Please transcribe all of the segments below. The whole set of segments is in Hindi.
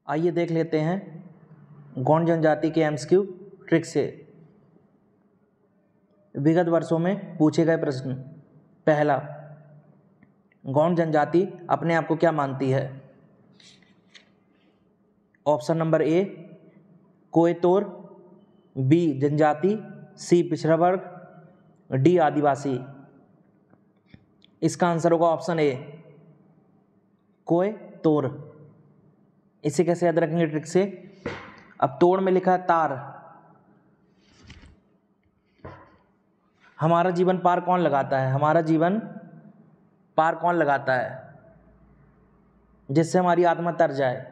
आइए देख लेते हैं गौंड जनजाति के एमसीक्यू ट्रिक से विगत वर्षों में पूछे गए प्रश्न। पहला, गौंड जनजाति अपने आप को क्या मानती है? ऑप्शन नंबर ए कोयतोर, बी जनजाति, सी पिछड़ा वर्ग, डी आदिवासी। इसका आंसर होगा ऑप्शन ए कोयतोर। इसे कैसे याद रखेंगे ट्रिक से? अब तोड़ में लिखा है तार। हमारा जीवन पार कौन लगाता है? हमारा जीवन पार कौन लगाता है जिससे हमारी आत्मा तर जाए?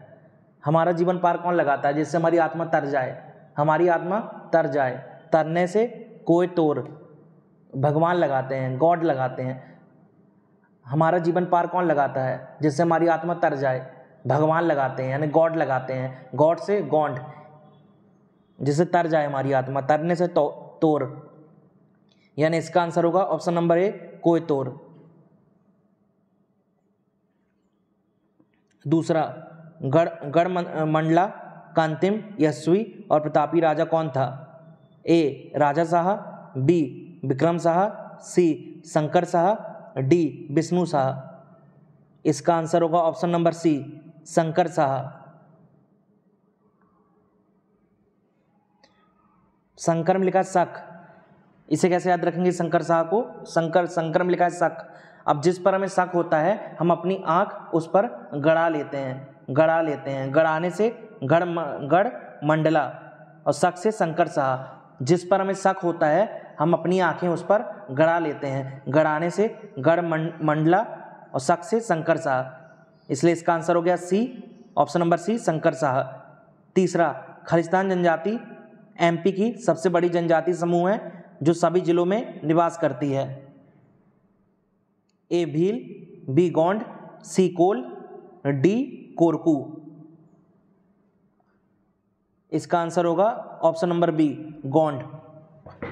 हमारा जीवन पार कौन लगाता है जिससे हमारी आत्मा तर जाए? हमारी आत्मा तर जाए, तरने से कोई तोड़ भगवान लगाते हैं, गॉड लगाते हैं। हमारा जीवन पार कौन लगाता है जिससे हमारी आत्मा तर जाए? भगवान लगाते हैं, यानी गॉड लगाते हैं। गॉड से गॉड, जिससे तर जाए हमारी आत्मा, तरने से तोड़, यानी इसका आंसर होगा ऑप्शन नंबर ए कोई तोड़। दूसरा, गढ़ मंडला का अंतिम यशस्वी और प्रतापी राजा कौन था? A Raja Shah, B Vikram Shah, C Shankar Shah, D Vishnu Shah. इसका आंसर होगा option number C Shankar Shah. Shankar में लिखा है शक। इसे कैसे याद रखेंगे शंकर शाह को? शंकर में लिखा है शक। अब जिस पर हमें शक होता है हम अपनी आंख उस पर गड़ा लेते हैं। गड़ाने से गढ़ मंडला और शक से शंकर शाह। जिस पर हमें शक होता है हम अपनी आंखें उस पर गड़ा लेते हैं। गड़ाने से गढ़ मंडला और शक से शंकर शाह। इसलिए इसका आंसर हो गया C, option number C Shankar Shah. तीसरा, खालिस्तान जनजाति एमपी की सबसे बड़ी जनजाति समूह है जो सभी जिलों में निवास करती है। ए भील, बी गोंड, सी कोल, डी कोरकू। इसका आंसर होगा ऑप्शन नंबर बी गोंड।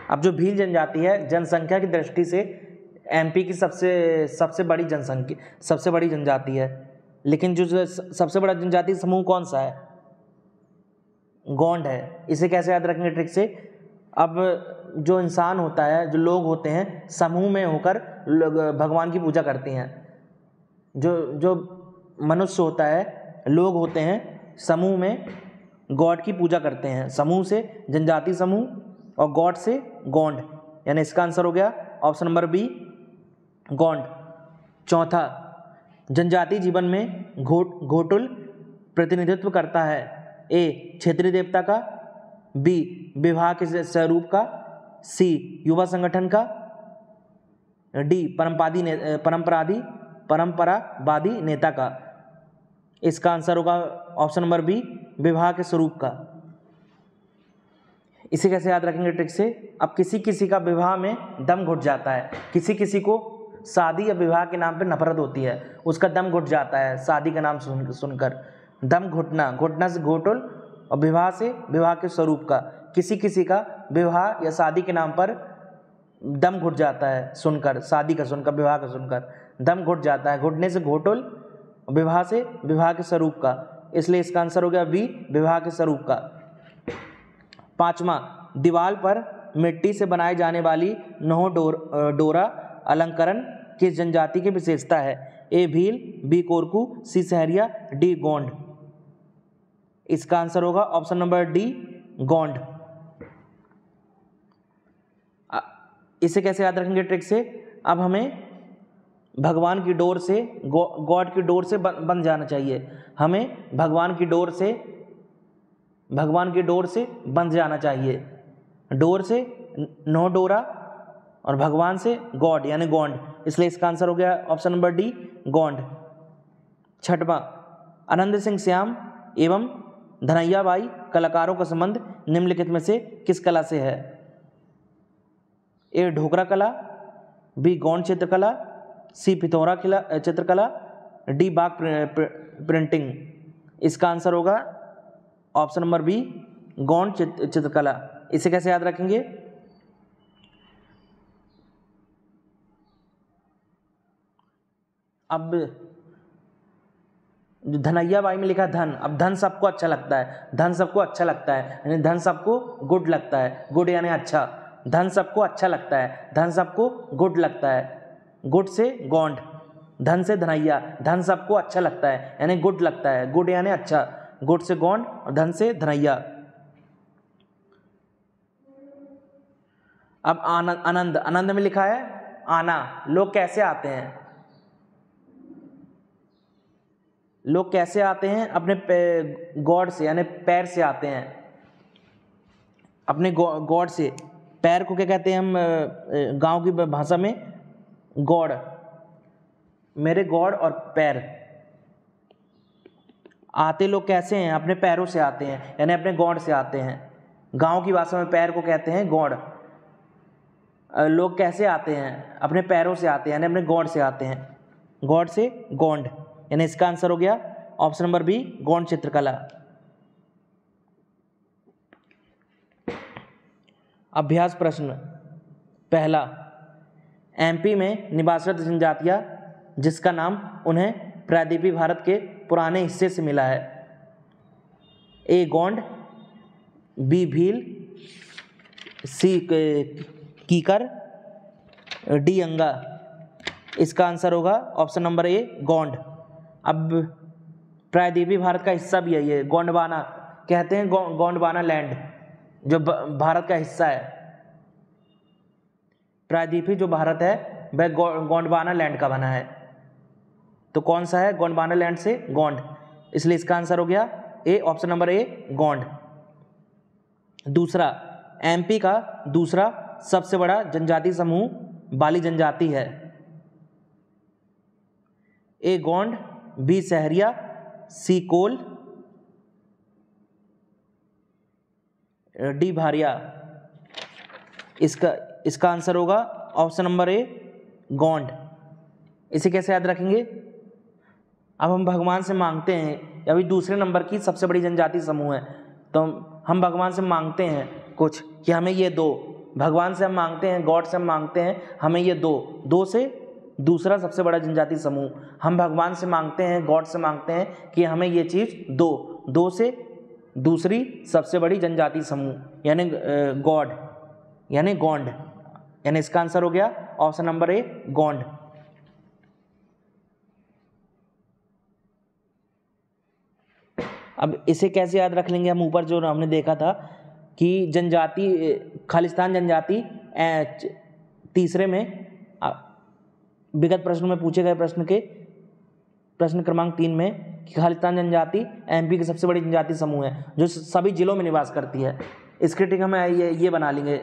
अब जो भील जनजाति है जनसंख्या की दृष्टि से एमपी की सबसे बड़ी जनजाति है, लेकिन जो सबसे बड़ा जनजाति समूह कौन सा है? गोंड है। इसे कैसे याद रखेंगे ट्रिक से? अब जो इंसान होता है, जो लोग होते हैं, समूह में होकर भगवान की पूजा करते हैं। जो मनुष्य होता है, लोग होते हैं, समूह में गॉड की पूजा करते हैं। समूह से जनजाति समूह और गॉड से गोंड, यानी इसका आंसर हो गया ऑप्शन नंबर बी गोंड। चौथा, जनजाति जीवन में घोटुल प्रतिनिधित्व करता है। ए क्षेत्रीय देवता का, बी विवाह के स्वरूप का, सी युवा संगठन का, डी परंपरावादी नेता का। इसका आंसर होगा ऑप्शन नंबर बी विवाह के स्वरूप का। इसे कैसे याद रखेंगे ट्रिक से? अब किसी का विवाह में दम घुट जाता है, किसी को शादी या विवाह के नाम पर नफरत होती है, उसका दम घुट जाता है शादी का नाम सुनकर। दम घुटना से घोटुल और विवाह से विवाह के स्वरूप का। किसी का विवाह या शादी के नाम पर दम घुट जाता है सुनकर, शादी का सुनकर, विवाह का सुनकर दम घुट जाता है। घुटने से घोटुल, विवाह से विवाह के स्वरूप का। इसलिए इसका आंसर हो गया बी विवाह के स्वरूप का। पांचवा, दीवार पर मिट्टी से बनाई जाने वाली नौ डोरा अलंकरण किस जनजाति की विशेषता है? ए भील, बी कोरकू, सी सहरिया, डी गोंड। इसका आंसर होगा ऑप्शन नंबर डी गोंड। इसे कैसे याद रखेंगे ट्रिक से? अब हमें भगवान की डोर से, गॉड की डोर से बंध जाना चाहिए। हमें भगवान की डोर से बंध जाना चाहिए। डोर से नौ डोरा और भगवान से गॉड यानी गोंड। इसलिए इसका आंसर हो गया ऑप्शन नंबर डी गोंड। छठवां, आनंद सिंह श्याम एवं धनैया बाई कलाकारों का संबंध निम्नलिखित में से किस कला से है? ए ढोकरा कला, बी गौंड चित्रकला, सी पिथौरा चित्रकला, डी बाग प्रिंटिंग। इसका आंसर होगा ऑप्शन नंबर बी गौंड चित्रकला। इसे कैसे याद रखेंगे? अब जो धनैया बाई में लिखा है धन, अब धन सबको अच्छा लगता है, धन सबको अच्छा लगता है यानी धन सबको गुड लगता है, गुड यानी अच्छा, धन सबको अच्छा लगता है, धन सबको गुड लगता है, गुड से गौंड, धन से धनैया, धन सबको अच्छा लगता है यानी गुड लगता है, गुड यानी अच्छा, गुड से गौंड और धन से धनैया। अब आनंद, आनंद, आनंद में लिखा है आना, लोग कैसे आते हैं, लोग कैसे आते हैं, अपने गॉड से यानी पैर से आते हैं, अपने गॉड से, पैर को क्या कहते हैं हम गांव की भाषा में, गॉड, मेरे गॉड और पैर, आते लोग कैसे हैं, अपने पैरों से आते हैं यानी अपने गॉड से आते हैं, गांव की भाषा में पैर को कहते हैं गॉड, लोग कैसे आते हैं, अपने पैरों से आते हैं यानी अपने गॉड से आते हैं, गॉड से गौंड, यानी इसका आंसर हो गया ऑप्शन नंबर बी गौंड चित्रकला। अभ्यास प्रश्न पहला, एमपी में निवासरत जनजातियां जिसका नाम उन्हें प्रायद्वीपीय भारत के पुराने हिस्से से मिला है, ए गौंड, बी भील, सी कीकर, डी अंगा। इसका आंसर होगा ऑप्शन नंबर ए गौंड। अब प्रायद्वीपीय भारत का हिस्सा भी है ये, गोंडवाना कहते हैं, गोंडवाना लैंड जो भारत का हिस्सा है, प्रायद्वीपीय जो भारत है वह गोंडवाना लैंड का बना है, तो कौन सा है, गोंडवाना लैंड से गोंड, इसलिए इसका आंसर हो गया ए, ऑप्शन नंबर ए गोंड। दूसरा, एमपी का दूसरा सबसे बड़ा जनजाति समूह बाली जनजाति है, ए गोंड, बी सहरिया, सी कोल, डी भारिया। इसका आंसर होगा ऑप्शन नंबर ए गोंड। इसे कैसे याद रखेंगे, अब हम भगवान से मांगते हैं, अभी दूसरे नंबर की सबसे बड़ी जनजाति समूह है, तो हम भगवान से मांगते हैं कुछ कि हमें ये दो, भगवान से हम मांगते हैं, गॉड से हम मांगते हैं हमें ये दो, दो से दूसरा सबसे बड़ा जनजाति समूह, हम भगवान से मांगते हैं, गॉड से मांगते हैं कि हमें ये चीज़ दो, दो से दूसरी सबसे बड़ी जनजाति समूह यानी गॉड यानी गोंड, यानी इसका आंसर हो गया ऑप्शन नंबर ए गोंड। अब इसे कैसे याद रख लेंगे हम, ऊपर जो हमने देखा था कि जनजाति, खालिस्तान जनजाति तीसरे में विगत प्रश्नों में पूछे गए प्रश्न क्रमांक 3 में कि खालिस्तान जनजाति एमपी की सबसे बड़ी जनजाति समूह है जो सभी जिलों में निवास करती है। इसकी ट्रिक हमें ये बना लेंगे,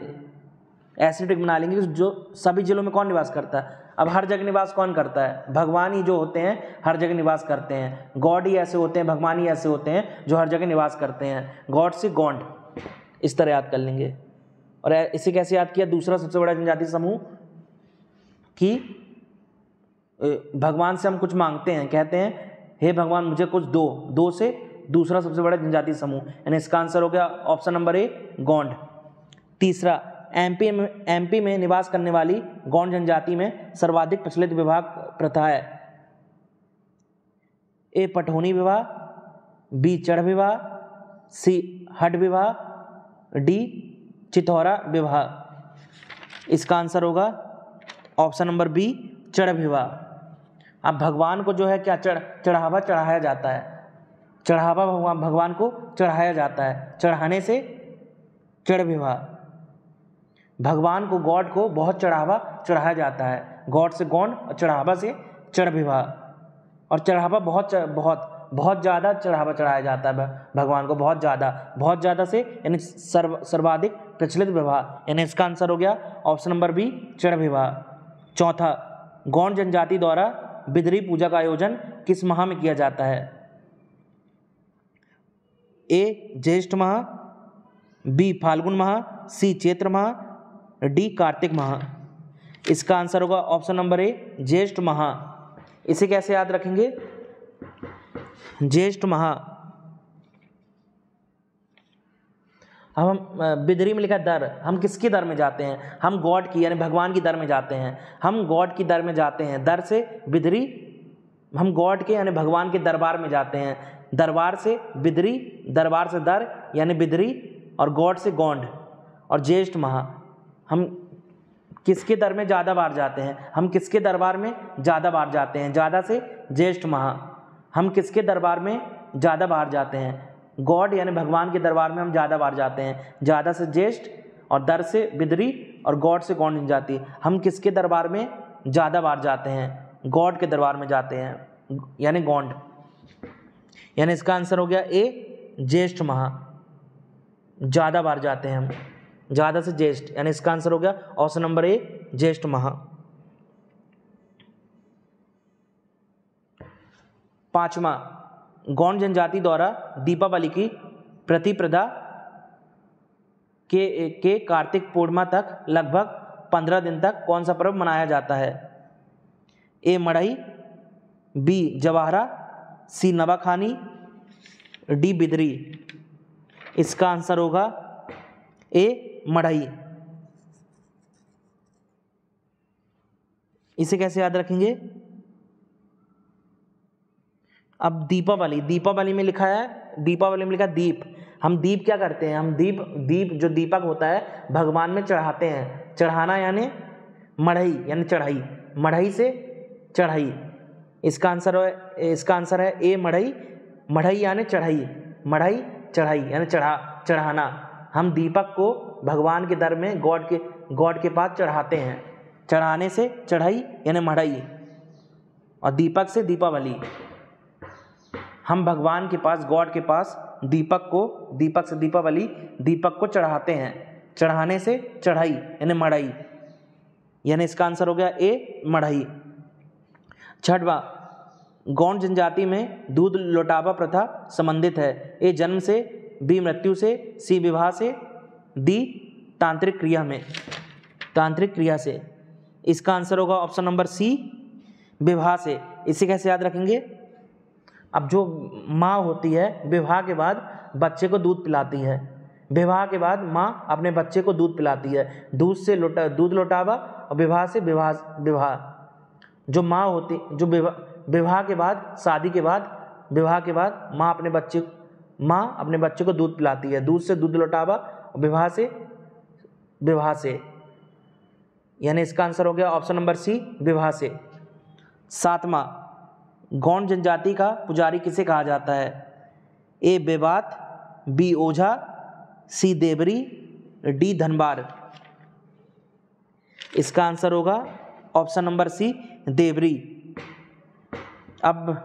ऐसी ट्रिक बना लेंगे कि जो सभी जिलों में कौन निवास करता है। अब हर जगह निवास कौन करता है, भगवान ही जो होते हैं हर जगह निवास करते हैं, गॉड ही ऐसे होते हैं, भगवान ही ऐसे होते हैं जो हर जगह निवास करते हैं, गॉड से गॉड, इस तरह याद कर लेंगे। और इसे कैसे याद किया, दूसरा सबसे बड़ा जनजाति समूह कि भगवान से हम कुछ मांगते हैं, कहते हैं हे भगवान मुझे कुछ दो, दो से दूसरा सबसे बड़ा जनजाति समूह, यानी इसका आंसर हो गया ऑप्शन नंबर ए गौंड। तीसरा, एमपी में निवास करने वाली गौंड जनजाति में सर्वाधिक प्रचलित विवाह प्रथा है, ए पटहोनी विवाह, बी चढ़ विवाह, सी हट विवाह, डी चितौरा विवाह। इसका आंसर होगा ऑप्शन नंबर बी चढ़ विवाह। अब भगवान को जो है क्या चढ़ावा चढ़ाया जाता है, चढ़ावा भगवान को चढ़ाया जाता है, चढ़ाने से चढ़ विवाह, भगवान को गॉड को बहुत चढ़ावा चढ़ाया जाता है, गॉड से गौंड और चढ़ावा से चढ़ विवाह, और चढ़ावा बहुत ज़्यादा चढ़ावा चढ़ाया जाता है भगवान को, बहुत ज़्यादा से यानी सर्वाधिक प्रचलित विवाह, यानी इसका आंसर हो गया ऑप्शन नंबर बी चढ़ विवाह। चौथा, गौंड जनजाति द्वारा बिदरी पूजा का आयोजन किस माह में किया जाता है, ए ज्येष्ठ माह, बी फाल्गुन माह, सी चैत्र माह, डी कार्तिक माह। इसका आंसर होगा ऑप्शन नंबर ए ज्येष्ठ माह। इसे कैसे याद रखेंगे, ज्येष्ठ माह। अब हम बिदरी में लिखा दर, हम किसकी दर में जाते हैं, हम गॉड की यानी भगवान की दर में जाते हैं, हम गॉड की दर में जाते हैं, दर से बिदरी हम गॉड के यानी भगवान के दरबार में जाते हैं। दरबार से बिदरी, दरबार से दर यानी बिदरी, और गॉड से गौंड, और ज्येष्ठ माह। हम किसके दर में ज़्यादा बार जाते हैं? हम किसके दरबार में ज़्यादा बार जाते हैं? ज़्यादा से ज्येष्ठ माह। हम किसके दरबार में ज़्यादा बार जाते हैं? गॉड यानी भगवान के दरबार में हम ज़्यादा बार जाते हैं। ज़्यादा से ज्येष्ठ, और दर से बिदरी, और गॉड से गौंड जाती। हम किसके दरबार में ज़्यादा बार जाते हैं? गॉड के दरबार में जाते हैं, यानी गौंड। यानी इसका आंसर हो गया ए, ज्येष्ठ माह। ज़्यादा बार जाते हैं हम, ज़्यादा से ज्येष्ठ, यानी इसका आंसर हो गया ऑप्शन नंबर ए, ज्येष्ठ माह। 5वां, गौंड जनजाति द्वारा दीपावली की प्रतिपदा के कार्तिक पूर्णिमा तक लगभग 15 दिन तक कौन सा पर्व मनाया जाता है? ए मड़ई, बी जवाहरा, सी नवाखानी, डी बिदरी। इसका आंसर होगा ए मड़ई। इसे कैसे याद रखेंगे? अब दीपावली में लिखा है, दीपावली में लिखा दीप। हम दीप क्या करते हैं? हम दीप जो दीपक होता है भगवान में चढ़ाते हैं। चढ़ाना यानी मढ़ई, यानी चढ़ाई, मढ़ई से चढ़ाई। इसका आंसर है ए मढ़ई। मढ़ई यानी चढ़ाई, मढ़ई चढ़ाई यानी चढ़ाना। हम दीपक को भगवान के दर में गॉड के पास चढ़ाते हैं। चढ़ाने से चढ़ाई यानी मढ़ई, और दीपक से दीपावली। हम भगवान के पास, गॉड के पास दीपक से दीपावली, दीपक को चढ़ाते हैं। चढ़ाने से चढ़ाई यानी मढ़ई, यानी इसका आंसर हो गया ए मढ़ई। 6वां, गौंड जनजाति में दूध लौटावा प्रथा संबंधित है? ए जन्म से, बी मृत्यु से, सी विवाह से, डी तांत्रिक क्रिया से। इसका आंसर होगा ऑप्शन नंबर सी, विवाह से। इसे कैसे याद रखेंगे? अब जो माँ होती है विवाह के बाद बच्चे को दूध पिलाती है। विवाह के बाद माँ अपने बच्चे को दूध पिलाती है। दूध लौटावा, और विवाह से विवाह। जो माँ होती, जो विवाह के बाद, शादी के बाद, विवाह के बाद माँ अपने बच्चे को दूध पिलाती है। दूध से दूध लौटावा, और विवाह से, यानी इसका आंसर हो गया ऑप्शन नंबर सी, विवाह से। 7वां, गौंड जनजाति का पुजारी किसे कहा जाता है? ए बेबात, बी ओझा, सी देवरी, डी धनबार। इसका आंसर होगा ऑप्शन नंबर सी, देवरी। अब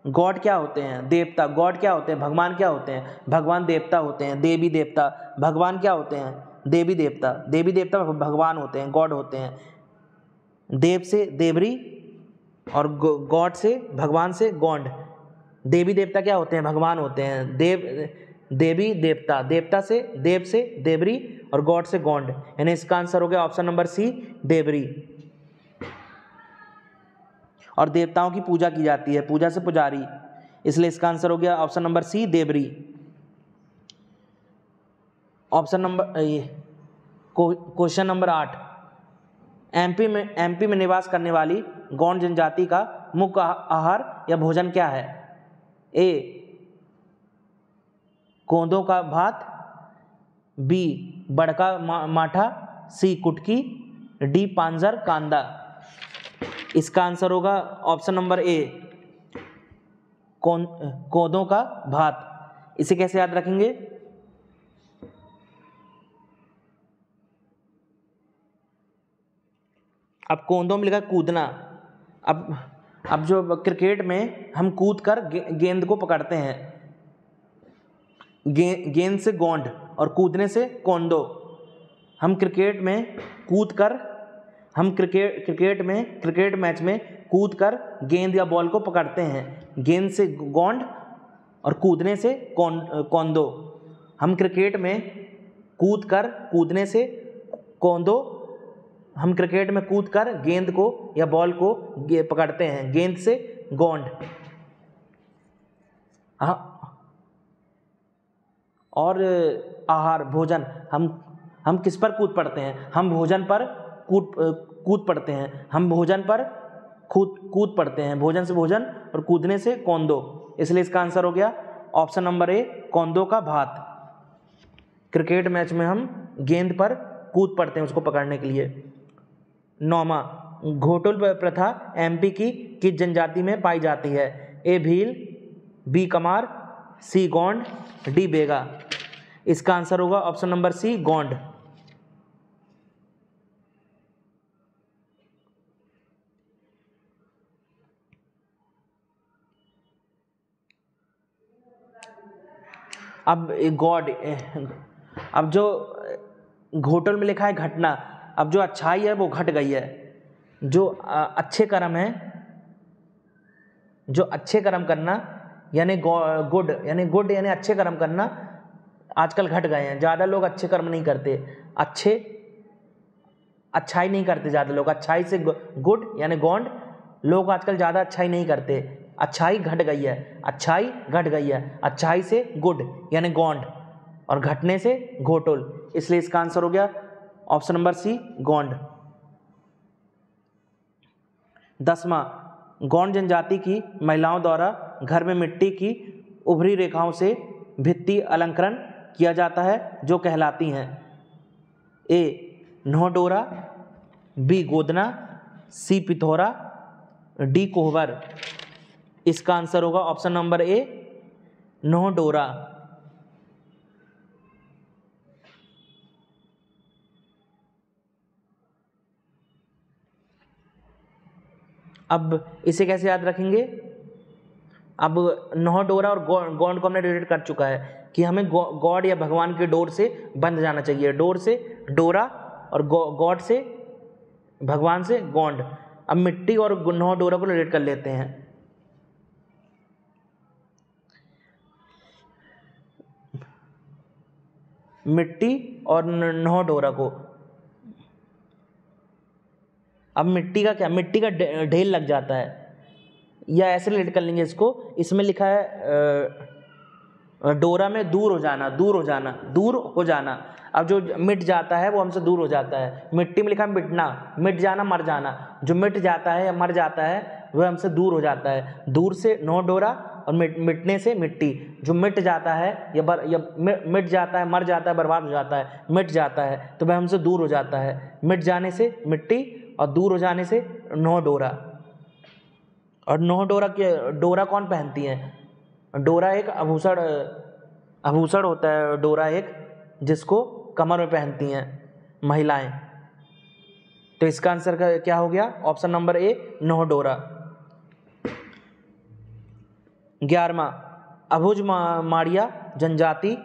गॉड क्या होते हैं? देवता। गॉड क्या होते हैं? भगवान क्या होते हैं? भगवान देवता होते हैं, देवी देवता। भगवान क्या होते हैं? देवी देवता। देवी देवता भगवान होते हैं, गॉड होते हैं। देव से देवरी, और गॉड से, भगवान से गौंड। देवी देवता क्या होते हैं? भगवान होते हैं। देवी देवता, देवता से देवरी, और गॉड से गौंड, यानी इसका आंसर हो गया ऑप्शन नंबर सी, देवरी। और देवताओं की पूजा की जाती है, पूजा से पुजारी, इसलिए इसका आंसर हो गया option number C, Deori. Question number 8, MP में निवास करने वाली गौंड जनजाति का मुख्य आहार या भोजन क्या है? ए कोंदों का भात, बी बड़का माठा, सी कुटकी, डी पांजर कांदा। इसका आंसर होगा ऑप्शन नंबर ए, कोंदों का भात। इसे कैसे याद रखेंगे? अब कोंदों में लिखा कूदना। अब जो क्रिकेट में हम कूद कर गेंद को पकड़ते हैं, गेंद से गोंड और कूदने से कोंदो। हम क्रिकेट मैच में कूद कर गेंद या बॉल को पकड़ते हैं। गेंद से गोंड और कूदने से कोंदो। हम क्रिकेट में कूदने से कोंदो। हम क्रिकेट में कूदकर गेंद को या बॉल को पकड़ते हैं, गेंद से गोंड। और आहार, भोजन, हम किस पर कूद पड़ते हैं? हम भोजन पर कूद पड़ते हैं। हम भोजन पर कूद पड़ते हैं, भोजन से भोजन और कूदने से कौंदो, इसलिए इसका आंसर हो गया ऑप्शन नंबर ए कौंदो का भात। क्रिकेट मैच में हम गेंद पर कूद पड़ते हैं उसको पकड़ने के लिए। 9वां, घोटुल प्रथा एमपी की किस जनजाति में पाई जाती है? ए भील, बी कमार, सी गोंड, डी बेगा। इसका आंसर होगा ऑप्शन नंबर सी गोंड। अब गॉड, अब जो घोटल में लिखा है घटना, अब जो अच्छाई है वो घट गई है। जो अच्छे कर्म है, जो अच्छे कर्म करना यानी गुड यानी अच्छे कर्म करना आजकल घट गए हैं। ज़्यादा लोग अच्छे कर्म नहीं करते, अच्छाई नहीं करते ज़्यादा लोग। अच्छाई से गुड यानी गॉन्ड, लोग आजकल ज़्यादा अच्छाई नहीं करते। अच्छाई घट गई है, अच्छाई घट गई है। अच्छाई से गुड यानी गॉन्ड और घटने से घोटुल, इसलिए इसका आंसर हो गया ऑप्शन नंबर सी गॉन्ड। 10वां, गौंड जनजाति की महिलाओं द्वारा घर में मिट्टी की उभरी रेखाओं से भित्ति अलंकरण किया जाता है जो कहलाती हैं? ए न्होडोरा, बी गोदना, सी पिथौरा, डी कोहबर। इसका आंसर होगा ऑप्शन नंबर ए न्होडोरा। अब इसे कैसे याद रखेंगे? अब न्होडोरा और गॉड को हमने रिलेट कर चुका है कि हमें गॉड या भगवान के डोर से बंध जाना चाहिए। डोर से डोरा और गॉड से भगवान से गॉड। अब मिट्टी और न्होडोरा को रिलेट कर लेते हैं। मिट्टी और न्होडोरा को, अब मिट्टी का क्या, मिट्टी का ढेल लग जाता है, या ऐसे रिलेट कर लेंगे इसको। इसमें लिखा है डोरा में दूर हो जाना, दूर हो जाना, दूर हो जाना। अब जो मिट जाता है वो हमसे दूर हो जाता है। मिट्टी में लिखा है मिटना, मिट जाना, मर जाना। जो मिट जाता है या मर जाता है वह हमसे दूर हो जाता है। दूर से नो डोरा और मिटने से मिट्टी। जो मिट जाता है या मिट जाता है, मर जाता है, बर्बाद हो जाता है, मिट जाता है तो वह हमसे दूर हो जाता है। मिट जाने से मिट्टी और दूर हो जाने से नो डोरा। और नो डोरा के डोरा कौन पहनती है? डोरा एक आभूषण होता है। डोरा एक जिसको कमर में पहनती हैं महिलाएं। तो इसका आंसर क्या हो गया? ऑप्शन नंबर ए नो डोरा। 11वां, अभुज माड़िया जनजाति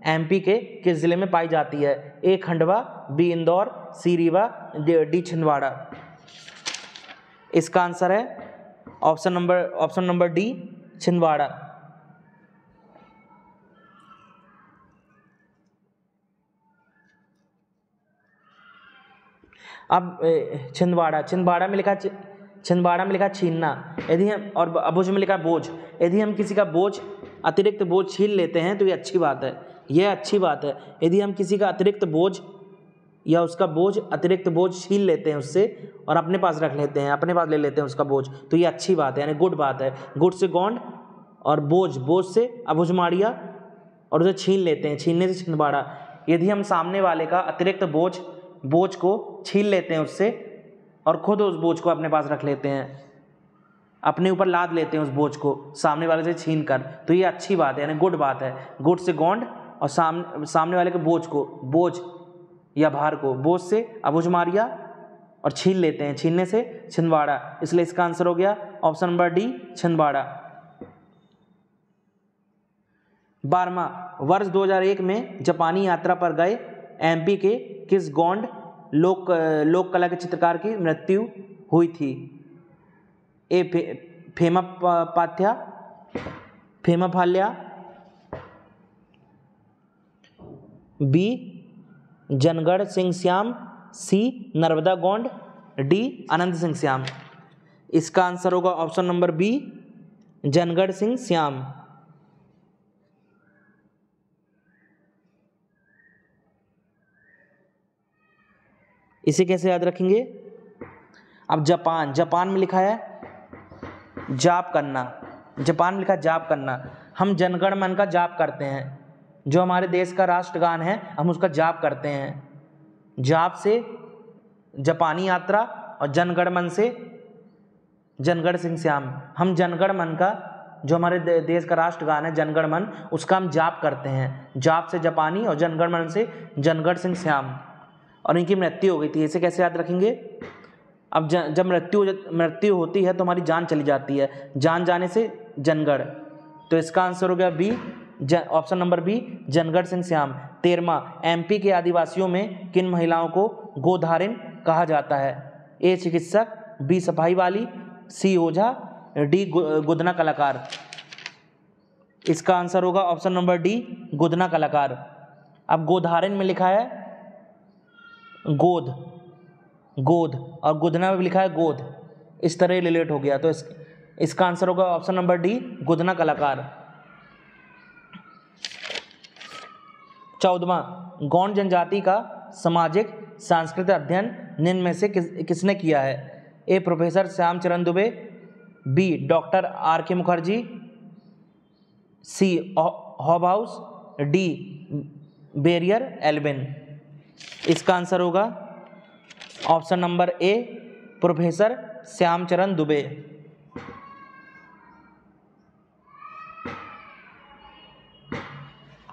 एमपी के किस जिले में पाई जाती है? ए खंडवा, बी इंदौर, सी रीवा, डी छिंदवाड़ा। इसका आंसर है ऑप्शन नंबर डी छिंदवाड़ा। अब छिंदवाड़ा में लिखा छीनना। यदि हम, और अबुझ में लिखा बोझ। यदि हम किसी का बोझ, अतिरिक्त बोझ छीन लेते हैं तो ये अच्छी बात है, यह अच्छी बात है। यदि हम किसी का अतिरिक्त बोझ या उसका बोझ, अतिरिक्त बोझ छीन लेते हैं उससे और अपने पास रख लेते हैं, अपने पास ले लेते हैं उसका बोझ, तो ये अच्छी बात है, यानी गुड बात है। गुड से गौंड और बोझ से अभुजमाड़िया और उसे छीन लेते हैं, छीनने से छिंदवाड़ा। यदि हम सामने वाले का अतिरिक्त बोझ को छीन लेते हैं उससे और खुद उस बोझ को अपने पास रख लेते हैं, अपने ऊपर लाद लेते हैं उस बोझ को सामने वाले से छीन कर, तो ये अच्छी बात है, यानी गुड बात है। गुड से गौंड और सामने वाले के बोझ या भार को बोझ से अभुजमारिया और छीन लेते हैं, छीनने से छिंदवाड़ा। इसलिए इसका आंसर हो गया ऑप्शन नंबर डी छिंदवाड़ा। 12वां, वर्ष 2001 में जापानी यात्रा पर गए एमपी के किस गौंड लोक कला के चित्रकार की मृत्यु हुई थी? ए फेमाफाल्या, B Jangarh Singh Shyam, C Narmada Gond, D Anant Singh Shyam. इसका आंसर होगा option number B Jangarh Singh Shyam. इसे कैसे याद रखेंगे? अब जापान में लिखा है जाप करना, जापान में लिखा जाप करना। हम जनगण मन का जाप करते हैं, जो हमारे देश का राष्ट्रगान है हम उसका जाप करते हैं। जाप से जापानी यात्रा और जनगण मन से जनगण सिंह श्याम। हम जनगण मन का, जो हमारे देश का राष्ट्रगान है जनगण मन, उसका हम जाप करते हैं। जाप से जापानी और जनगण मन से जनगण सिंह श्याम। और इनकी मृत्यु हो गई थी, इसे कैसे याद रखेंगे? अब जब मृत्यु होती है तो हमारी जान चली जाती है, जान जाने से जनगण। तो इसका आंसर हो गया बी, ऑप्शन नंबर बी, जनगण सिंह श्याम। 13वां, एमपी के आदिवासियों में किन महिलाओं को गोधारिन कहा जाता है? ए चिकित्सक, बी सफाई वाली, सी ओझा, डी गुदना कलाकार। इसका आंसर होगा ऑप्शन नंबर डी, गुदना कलाकार। अब गोधारिन में लिखा है गोद, गोद, और गुदना में लिखा है गोद, इस तरह रिलेट हो गया। तो इसका आंसर होगा ऑप्शन नंबर डी, गुदना कलाकार। 14वां, गौंड जनजाति का सामाजिक सांस्कृतिक अध्ययन निम्न में से किसने किया है? A professor Shyamcharan Dube, B doctor R K Mukherjee, C Hobhouse, D Verrier Elwin. इसका आंसर होगा option number A, professor Shyamcharan Dube.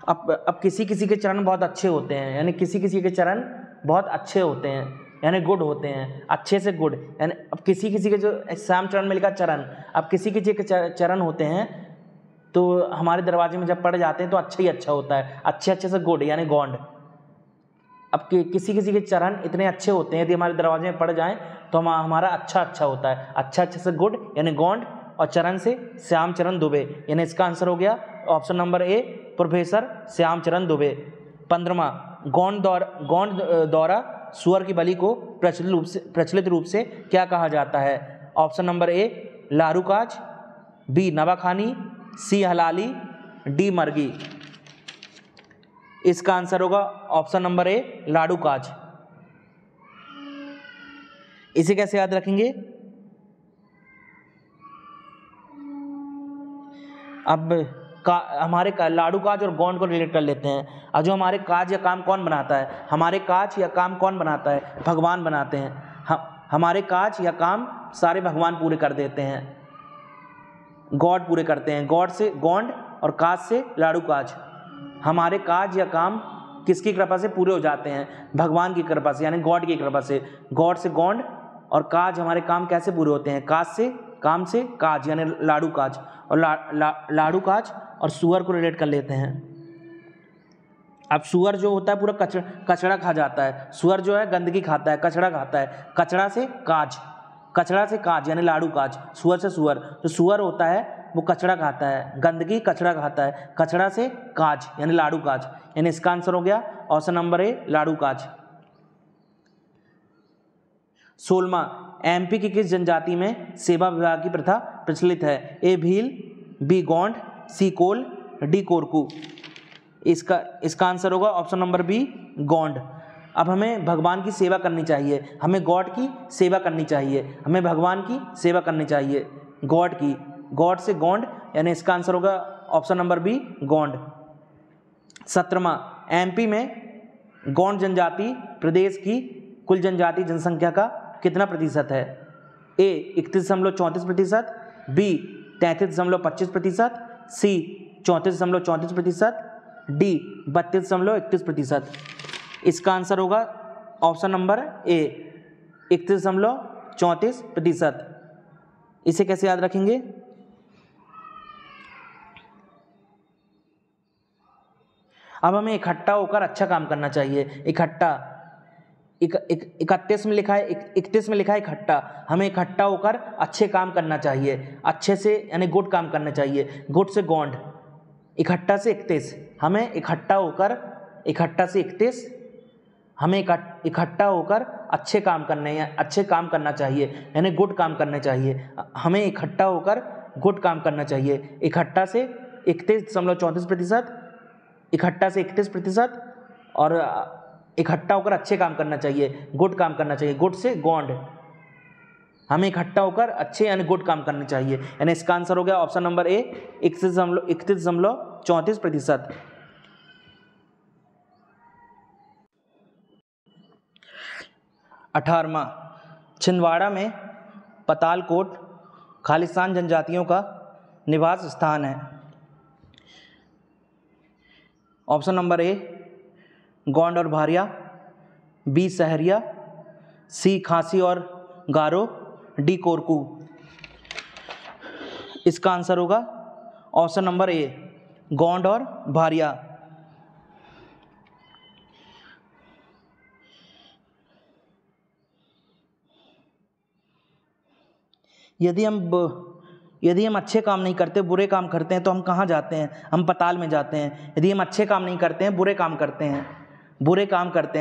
अब किसी किसी के चरण बहुत अच्छे होते हैं, यानी किसी किसी के चरण बहुत अच्छे होते हैं, यानी गुड होते हैं, अच्छे से गुड। यानी अब किसी किसी के, जो श्यामचरण में लिखा चरण, अब किसी किसी के चरण होते हैं तो हमारे दरवाजे में जब पड़ जाते हैं तो अच्छा ही अच्छा होता है, अच्छे अच्छे से गुड यानी गौंड। अब किसी किसी के चरण इतने अच्छे होते हैं, यदि हमारे दरवाजे में पड़ जाएं तो हमारा अच्छा अच्छा होता है, अच्छा अच्छे से गुड यानी गौंड, और चरण से श्यामचरण दुबे, यानी इसका आंसर हो गया option number A, professor Shyamcharan Dube. 15वां, गौंड दौरा सुअर की बलि को प्रचलित रूप से क्या कहा जाता है? Option number A, Larukaj, B Navakhani, C Halali, D Margi. इसका आंसर होगा ऑप्शन नंबर ए, लाडूकाज। इसे कैसे याद रखेंगे? अब हमारे लाडू काज और गौंड को रिलेट कर लेते हैं। और जो हमारे काज या काम कौन बनाता है? हमारे काज या काम कौन बनाता है? भगवान बनाते हैं। हमारे काज या काम सारे भगवान पूरे कर देते हैं, गॉड पूरे करते हैं। गॉड से गौंड और काज से लाडू काज। हमारे काज या काम किसकी कृपा से पूरे हो जाते हैं? भगवान की कृपा से, यानी गॉड की कृपा से। गॉड से गौंड और काज, हमारे काम कैसे पूरे होते हैं? काज से, काम से काज, यानी लाडू काज। और लाडू काज और सुअर को रिलेट कर लेते हैं। अब सुअर जो होता है पूरा कचड़ा खा जाता है। सुअर जो है गंदगी खाता है, कचड़ा खाता है। कचड़ा से काज यानी लाडू काज। सुअर से सुअर, जो सुअर होता है वो कचड़ा खाता है, गंदगी कचड़ा खाता है। कचड़ा से काज यानी लाडू काज, यानी इसका आंसर हो गया option number A, Ladu Kaj. 16वां, एमपी की किस जनजाति में सेवा विवाह की प्रथा प्रचलित है? ए भील, बी गौंड, सी कोल, डी कोरकू। इसका आंसर होगा ऑप्शन नंबर बी, गौंड। अब हमें भगवान की सेवा करनी चाहिए, हमें गॉड की सेवा करनी चाहिए, हमें भगवान की सेवा करनी चाहिए, गॉड की। गॉड से गौंड, यानी इसका आंसर होगा ऑप्शन नंबर बी, गौंड। 17वां, एमपी में गौंड जनजाति प्रदेश की कुल जनजाति जनसंख्या का कितना प्रतिशत है? ए 31.34%, बी 33.25%, सी 34.34%, डी 32.31%। इसका आंसर होगा ऑप्शन नंबर ए, 31.34%। इसे कैसे याद रखेंगे? अब हमें इकट्ठा होकर अच्छा काम करना चाहिए। इकट्ठा 31 में लिखा है, 31 में लिखा है इकट्ठा। हमें इकट्ठा होकर अच्छे काम करना चाहिए, अच्छे से यानी गुड काम करना चाहिए। गुड से गौंड, इकट्ठा से 31। हमें इकट्ठा से 31 हमें इकट्ठा होकर अच्छे काम करना चाहिए, यानी गुड काम करना चाहिए। हमें इकट्ठा होकर गुड काम करना चाहिए। इकट्ठा से 31.34%, इकट्ठा से 31%, और इकट्ठा होकर अच्छे काम करना चाहिए, गुड काम करना चाहिए। गुड से गौंड। हमें इकट्ठा होकर अच्छे यानी गुड काम करने चाहिए। यानी इसका आंसर हो गया ऑप्शन नंबर ए 31.34%। 18वां, छिंदवाड़ा में पतालकोट खालिस्तान जनजातियों का निवास स्थान है। ऑप्शन नंबर ए गोंड और भारिया, बी सहरिया, सी खासी और गारो, डी कोरकू। इसका आंसर होगा ऑप्शन नंबर ए गोंड और भारिया। यदि हम अच्छे काम नहीं करते, बुरे काम करते हैं तो हम कहाँ जाते हैं? हम पताल में जाते हैं। यदि हम अच्छे काम नहीं करते हैं, बुरे काम करते हैं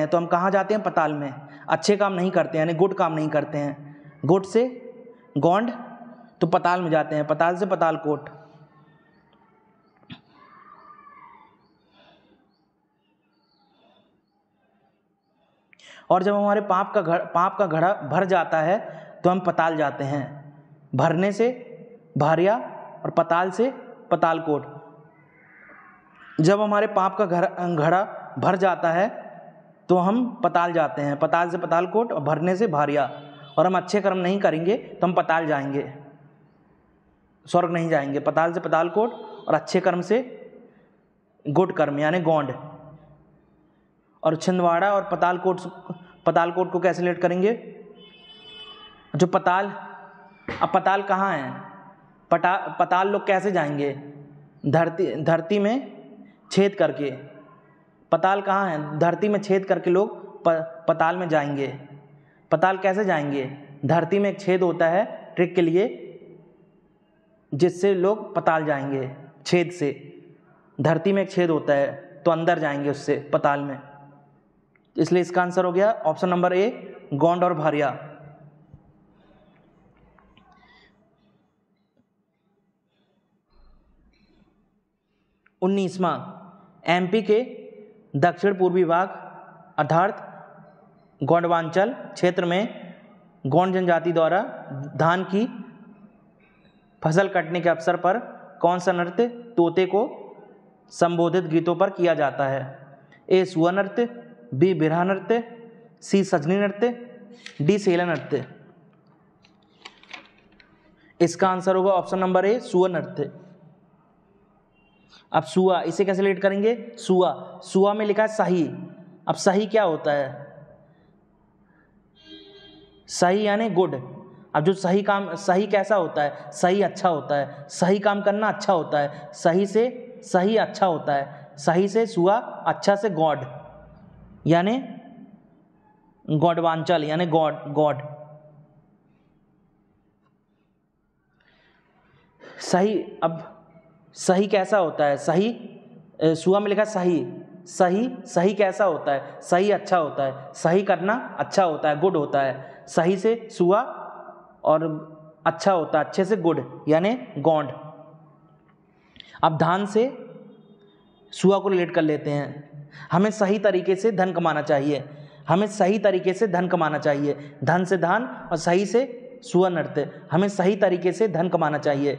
तो हम कहाँ जाते हैं? पताल में। अच्छे काम नहीं करते हैं यानी गुड काम नहीं करते हैं, गुड से गोंड तो पताल में जाते हैं, पताल से पतालकोट। और जब हमारे पाप का घड़ा भर जाता है तो हम पताल जाते हैं। भरने से भारिया और पताल से पतालकोट। जब हमारे पाप का घड़ा भर जाता है तो हम पताल जाते हैं, पताल से पतालकोट और भरने से भारिया। और हम अच्छे कर्म नहीं करेंगे तो हम पताल जाएंगे, स्वर्ग नहीं जाएंगे। पताल से पतालकोट और अच्छे कर्म से गुड कर्म यानी गोंड। और छिंदवाड़ा और पतालकोट को कैसे रिलेट करेंगे? जो पताल, अब पताल कहाँ है? पताल लोग कैसे जाएंगे? धरती में छेद करके। पताल कहाँ है? धरती में छेद करके लोग पताल में जाएंगे। पताल कैसे जाएंगे? धरती में एक छेद होता है ट्रिक के लिए, जिससे लोग पताल जाएंगे। छेद से, धरती में एक छेद होता है तो अंदर जाएंगे उससे पताल में। इसलिए इसका आंसर हो गया ऑप्शन नंबर ए गोंड और भारिया। 19वां, एमपी के दक्षिण पूर्वी भाग अर्थात गोंडवांचल क्षेत्र में गोंड जनजाति द्वारा धान की फसल कटने के अवसर पर कौन सा नृत्य तोते को संबोधित गीतों पर किया जाता है? ए सुआ नृत्य, बी बिरहा नृत्य, सी सजनी नृत्य, डी सेला नृत्य। इसका आंसर होगा ऑप्शन नंबर ए सुआ नृत्य। अब सुआ, इसे कैसे रिलेट करेंगे? सुआ में लिखा है सही। अब सही क्या होता है? सही यानी गुड। अब जो सही काम, सही कैसा होता है? सही अच्छा होता है, सही काम करना अच्छा होता है, सही से सही अच्छा होता है, सही से सुआ, अच्छा से गॉड यानी गॉडवांचल यानी गॉड। सही, अब सही कैसा होता है? सही, सुआ में लिखा सही कैसा होता है? सही अच्छा होता है, सही करना अच्छा होता है, गुड होता है। सही से सुआ और अच्छा होता है, अच्छे से गुड यानी गॉड। अब धान से सुआ को रिलेट कर लेते हैं। हमें सही तरीके से धन कमाना चाहिए, धन से धान और सही से सुआ नृत्य। हमें सही तरीके से धन कमाना चाहिए,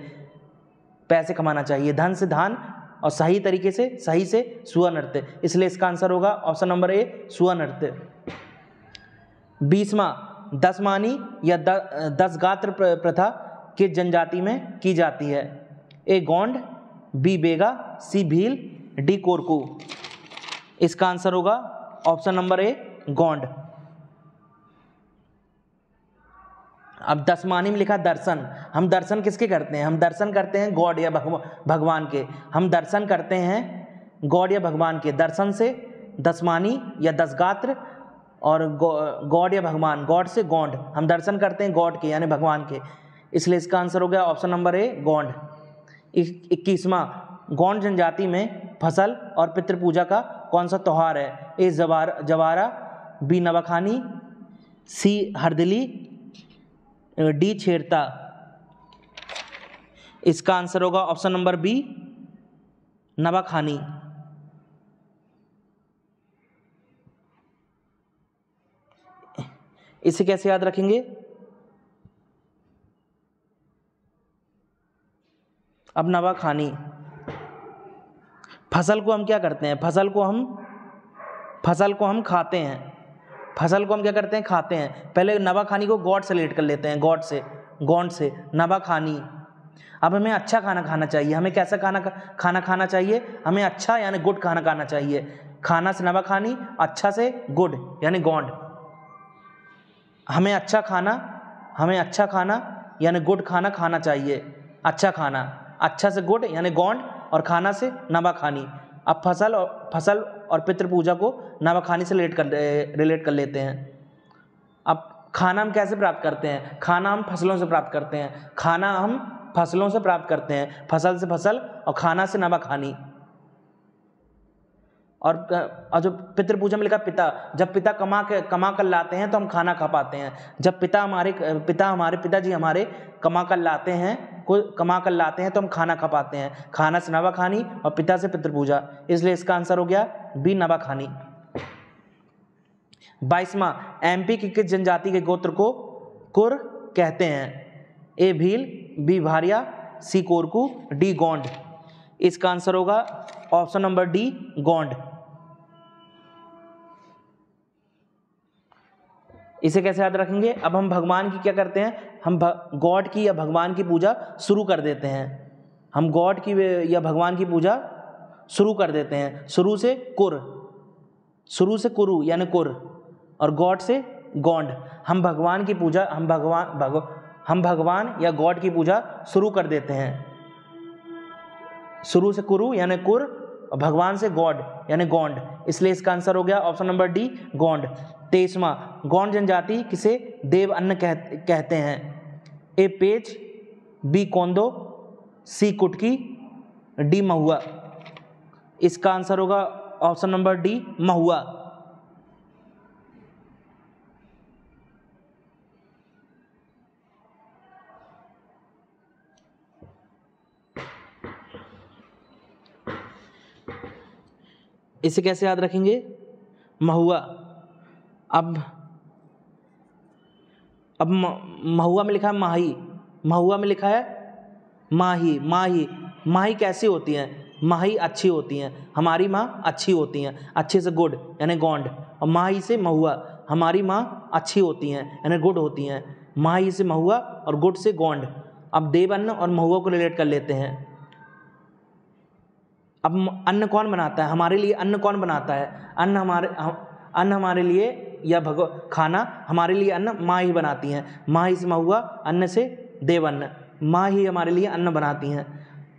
पैसे कमाना चाहिए। धन से धान और सही तरीके से सही से सुआ नृत्य। इसलिए इसका आंसर होगा ऑप्शन नंबर ए सुआ नृत्य। 20वां, दसमानी या 10 गात्र प्रथा किस जनजाति में की जाती है? ए गोंड, बी बेगा, सी भील, डी कोरकू। इसका आंसर होगा ऑप्शन नंबर ए गोंड। अब दसमानी में लिखा दर्शन। हम दर्शन किसके करते हैं? हम दर्शन करते हैं गॉड या भगवान के। हम दर्शन करते हैं गॉड या भगवान के। दर्शन से दसमानी या 10 गात्र और गॉड या भगवान, गॉड से गॉड। हम दर्शन करते हैं गॉड के यानी भगवान के। इसलिए इसका आंसर हो गया ऑप्शन नंबर ए गॉड। 21वां, गौंड जनजाति में फसल और पितृपूजा का कौन सा त्यौहार है? ए जवारा, बी नवाखानी, सी हरदिली, डी छेरता। इसका आंसर होगा ऑप्शन नंबर बी नवाखानी। इसे कैसे याद रखेंगे? अब नवाखानी, फसल को हम क्या करते हैं, फसल को हम खाते हैं, फसल को हम क्या करते हैं, खाते हैं। पहले नवाखानी को गॉड से रिलेट कर लेते हैं, गॉड से नवाखानी। अब हमें अच्छा खाना खाना चाहिए, हमें कैसा खाना खाना चाहिए, हमें अच्छा यानी गुड खाना खाना चाहिए। खाना से नवाखानी, अच्छा से गुड यानी गॉड। हमें अच्छा खाना यानी गुड खाना खाना चाहिए, अच्छा खाना, अच्छा से गुड यानी गॉड और खाना से नवाखानी। अब फसल और पितृ पूजा को नवाखानी से रिलेट कर लेते हैं। अब खाना हम कैसे प्राप्त करते हैं, खाना हम फसलों से प्राप्त करते हैं, खाना हम फसलों से प्राप्त करते हैं, फसल से फसल और खाना से नवाखानी। और जो पितृ पूजा में लिखा पिता, जब पिता कमा कर लाते हैं तो हम खाना खा पाते हैं। जब पिताजी हमारे कमा कर लाते हैं तो हम खाना खा पाते हैं। खाना से नवाखानी और पिता से पितृ पूजा, इसलिए इसका आंसर हो गया बी नवाखानी। 22वां, एमपी की किस जनजाति के गोत्र को कुर कहते हैं? ए भील, बी भारिया, सी कोरकू, डी गोंड। इसका आंसर होगा ऑप्शन नंबर डी गोंड। इसे कैसे याद रखेंगे? अब हम भगवान की क्या करते हैं, हम गॉड की या भगवान की पूजा शुरू कर देते हैं। हम गॉड की या भगवान की पूजा शुरू कर देते हैं। शुरू से कुरु यानी कुर और गॉड से गॉड। हम भगवान या गॉड की पूजा शुरू कर देते हैं। शुरू से कुरु यानी कुर और भगवान से गॉड यानी गॉड, इसलिए इसका आंसर हो गया ऑप्शन नंबर डी गॉड। 23वां, गौंड जनजाति किसे देव अन्न कहते हैं? ए पेच, बी कोंदो, सी कुटकी, डी महुआ। इसका आंसर होगा ऑप्शन नंबर डी महुआ। इसे कैसे याद रखेंगे? महुआ। अब महुआ में लिखा है माही, महुआ में लिखा है माही कैसी होती हैं? माही अच्छी होती हैं, हमारी माँ अच्छी होती हैं, अच्छे से गुड यानी गॉड। और माही से महुआ, हमारी माँ अच्छी होती हैं यानी गुड होती हैं। माही से महुआ और गुड से गॉड। अब देव अन्न और महुआ को रिलेट कर लेते हैं। अब अन्न कौन बनाता है हमारे लिए? अन्न कौन बनाता है? अन्न हमारे लिए या खाना हमारे लिए अन्न माँ ही बनाती हैं। माँ ही से महुआ, अन्न से देवअन्न। माँ ही हमारे लिए अन्न बनाती हैं,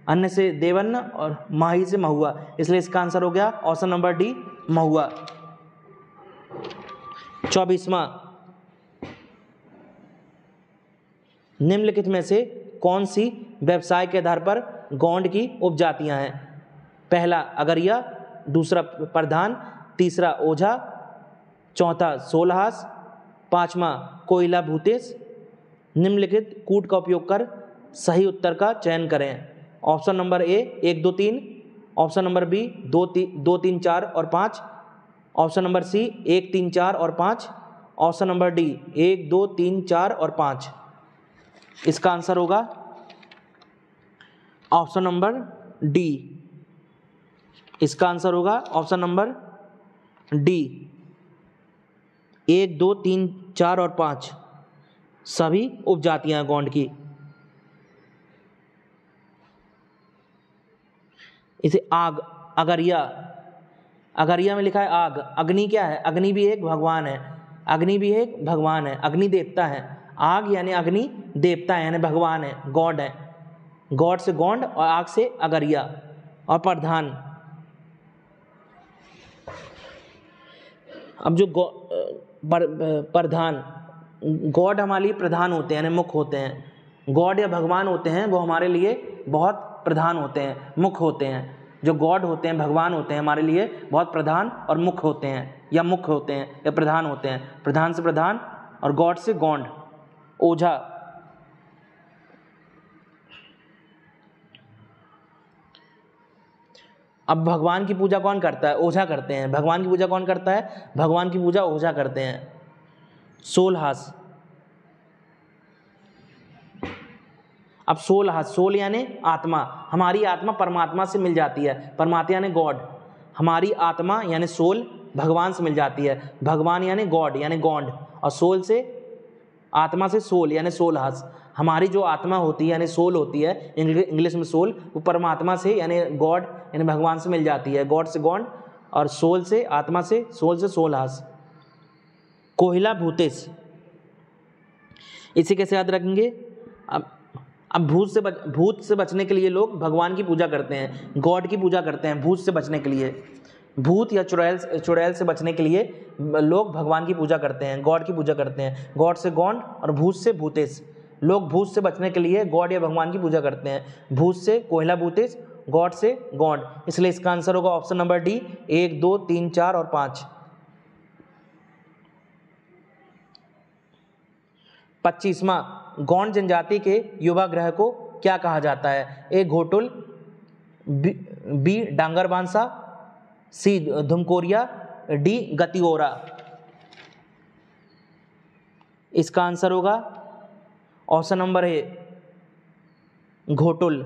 अन्न से देवअन्न और माँ ही से महुआ, इसलिए इसका आंसर हो गया ऑप्शन नंबर डी महुआ। 24वां, निम्नलिखित में से कौन सी व्यवसाय के आधार पर गौंड की उपजातियां हैं? पहला अगरिया, दूसरा प्रधान, तीसरा ओझा, चौथा सोलहास, पांचवा कोयला भूतेश। निम्नलिखित कूट का उपयोग कर सही उत्तर का चयन करें। Option number A 1 2 3, option number B 2 3 4 और 5, ऑप्शन नंबर सी 1 3 4 और 5, ऑप्शन नंबर डी 1 2 3 4 और 5। इसका आंसर होगा ऑप्शन नंबर डी। इसका आंसर होगा ऑप्शन नंबर डी 1 2 3 4 और 5 सभी उपजातियां गौंड की। इसे आग, अगरिया में लिखा है आग। अग्नि क्या है? अग्नि भी एक भगवान है, अग्नि देवता है। आग यानी अग्नि देवता है यानी भगवान है, गॉड है। गॉड से गॉड और आग से अगरिया। और प्रधान, अब जो प्रधान, गॉड हमारे लिए प्रधान होते हैं यानी मुख्य होते हैं। गॉड या भगवान होते हैं वो हमारे लिए बहुत प्रधान होते हैं, मुख्य होते हैं। जो गॉड होते हैं, भगवान होते हैं, हमारे लिए बहुत प्रधान और मुख्य होते हैं या प्रधान होते हैं। प्रधान से प्रधान और गॉड से गॉड। ओझा, अब भगवान की पूजा कौन करता है? ओझा करते हैं। भगवान की पूजा कौन करता है? भगवान की पूजा ओझा करते हैं। सोलहास, अब सोल हाथ, सोल यानी आत्मा, हमारी आत्मा परमात्मा से मिल जाती है, परमात्मा यानी गॉड, हमारी आत्मा यानी सोल भगवान से मिल जाती है, भगवान यानी गॉड यानी गॉड, और सोल से, आत्मा से सोल यानी सोल हाथ, हमारी जो आत्मा होती है यानी सोल होती है, इंग्लिश में सोल, वो परमात्मा से यानी गॉड यानी भगवान से मिल जाती है, गॉड से गॉड, और सोल से, आत्मा से, सोल से सोल हाथ। कोहिला भूतेश, इसे कैसे याद रखेंगे? अब भूत से बचने के लिए लोग भगवान की पूजा करते हैं, गॉड की पूजा करते हैं, भूत से बचने के लिए, भूत या चुड़ैल से बचने के लिए लोग भगवान की पूजा करते हैं, गॉड की पूजा करते हैं, गॉड से गॉड और भूत से भूतेश। लोग भूत से बचने के लिए गॉड या भगवान की पूजा करते हैं, भूत से कोहिला भूतेश, गॉड से गॉड, इसलिए इसका आंसर होगा ऑप्शन नंबर डी, 1, 2, 3, 4 और 5। 25वां, गौंड जनजाति के युवा ग्रह को क्या कहा जाता है? ए घोटुल, बी डांगर बांसा, सी धुमकोरिया, डी गतिओरा। इसका आंसर होगा ऑप्शन नंबर ए घोटुल।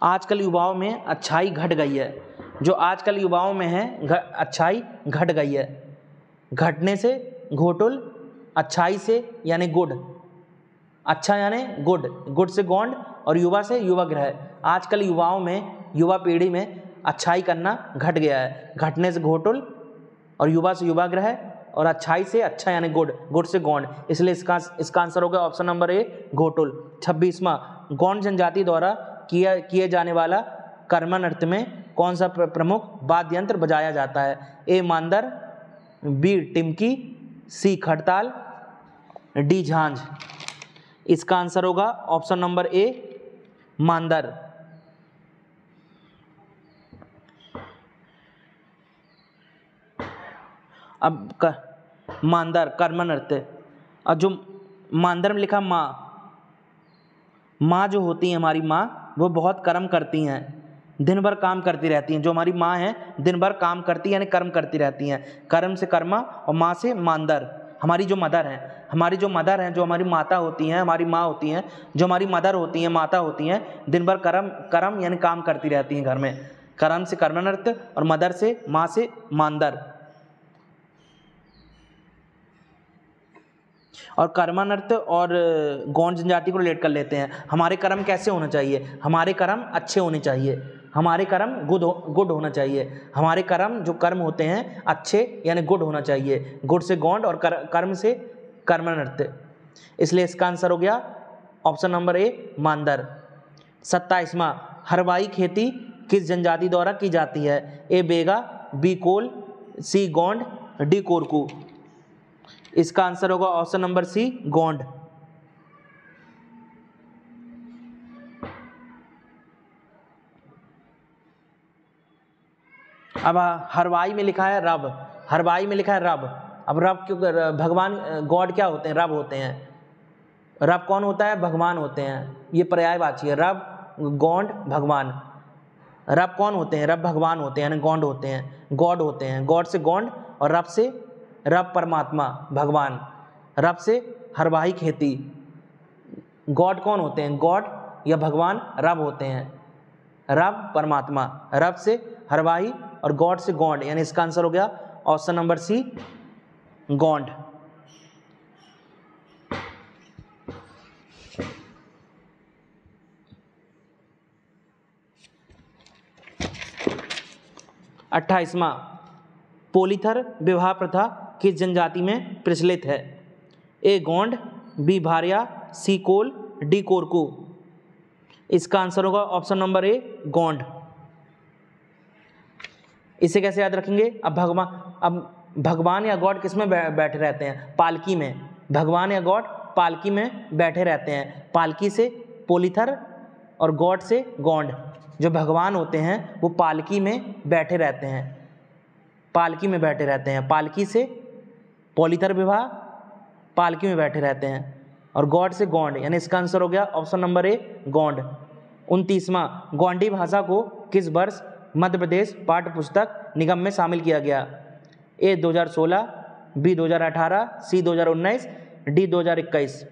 आजकल युवाओं में अच्छाई घट गई है, जो आजकल युवाओं में है अच्छाई घट गई है, घटने से घोटुल, अच्छाई से यानी गुड, अच्छा यानी गुड, गुड से गॉड और युवा से युवा ग्रह। आजकल युवाओं में, युवा पीढ़ी में अच्छाई करना घट गया है, घटने से घोटुल और युवा से युवा ग्रह और अच्छाई से अच्छा यानी गुड, गुड से गॉड, इसलिए इसका आंसर होगा ऑप्शन नंबर ए घोटुल। 26वां, गौंड जनजाति द्वारा किए जाने वाला कर्मा नृत्य में कौन सा प्रमुख वाद्य यंत्र बजाया जाता है? ए मांदर, बी टिमकी, सी खड़ताल, डी झांझ। इसका आंसर होगा ऑप्शन नंबर ए मांदर। अब मांदर कर्म नृत्य, और जो मांदर में लिखा माँ जो होती है हमारी माँ, वो बहुत कर्म करती हैं, दिन भर काम करती रहती हैं। जो हमारी माँ हैं दिन भर काम करती यानी कर्म करती रहती हैं, कर्म से कर्मा और माँ से मांदर। हमारी जो मदर हैं, जो हमारी माता होती हैं, हमारी माँ होती हैं, जो हमारी मदर होती हैं, माता होती हैं, दिन भर कर्म यानी काम करती रहती हैं घर में, कर्म से कर्म नृत्य और मदर से, माँ से मांदर। और कर्मा नृत्य और गौंड जनजाति को रिलेट कर लेते हैं। हमारे कर्म कैसे होना चाहिए? हमारे कर्म अच्छे होने चाहिए, हमारे कर्म गुड होना चाहिए, हमारे कर्म जो कर्म होते हैं अच्छे यानी गुड होना चाहिए, गुड से गौंड और कर्म से कर्मा नृत्य, इसलिए इसका आंसर हो गया ऑप्शन नंबर ए मांदर। 27वां, हरवाई खेती किस जनजाति द्वारा की जाती है? ए बेगा, बी कोल, सी गौंड, डी कोरकू। इसका आंसर होगा ऑप्शन नंबर सी गौंड। अब हरवाई में लिखा है रब, हरवाई में लिखा है रब। अब रब क्यों? भगवान गॉड क्या होते हैं? रब होते हैं। रब कौन होता है? भगवान होते हैं, ये पर्यायवाची है, रब गॉड भगवान। रब कौन होते हैं? रब भगवान होते हैं यानी गॉड होते हैं, गॉड होते हैं, गॉड से गॉड और रब से रब परमात्मा भगवान, रब से हरवाही खेती। गॉड कौन होते हैं? गॉड या भगवान रब होते हैं, रब परमात्मा, रब से हरवाही और गॉड से गॉड, यानी इसका आंसर हो गया ऑप्शन नंबर सी गॉड। अट्ठाईसवां, पोलीथर विवाह प्रथा किस जनजाति में प्रचलित है? ए गौंड, बी भारिया, सी कोल, डी कोरकू। इसका आंसर होगा ऑप्शन नंबर ए गौंड। इसे कैसे याद रखेंगे? अब भगवान या गॉड किस में बैठे रहते हैं? पालकी में। भगवान या गॉड पालकी में बैठे रहते हैं, पालकी से पोलीथर और गॉड से गौंड। जो भगवान होते हैं वो पालकी में बैठे रहते हैं, पालकी में बैठे रहते हैं, पालकी से पोलीथर विवाह, पालकी में बैठे रहते हैं, और गॉड से गौंड, यानी इसका आंसर हो गया ऑप्शन नंबर ए गौंड। 29वां, गौंडी भाषा को किस वर्ष मध्य प्रदेश पाठ्य पुस्तक निगम में शामिल किया गया? ए 2016, बी 2018, सी 2019, डी 2021।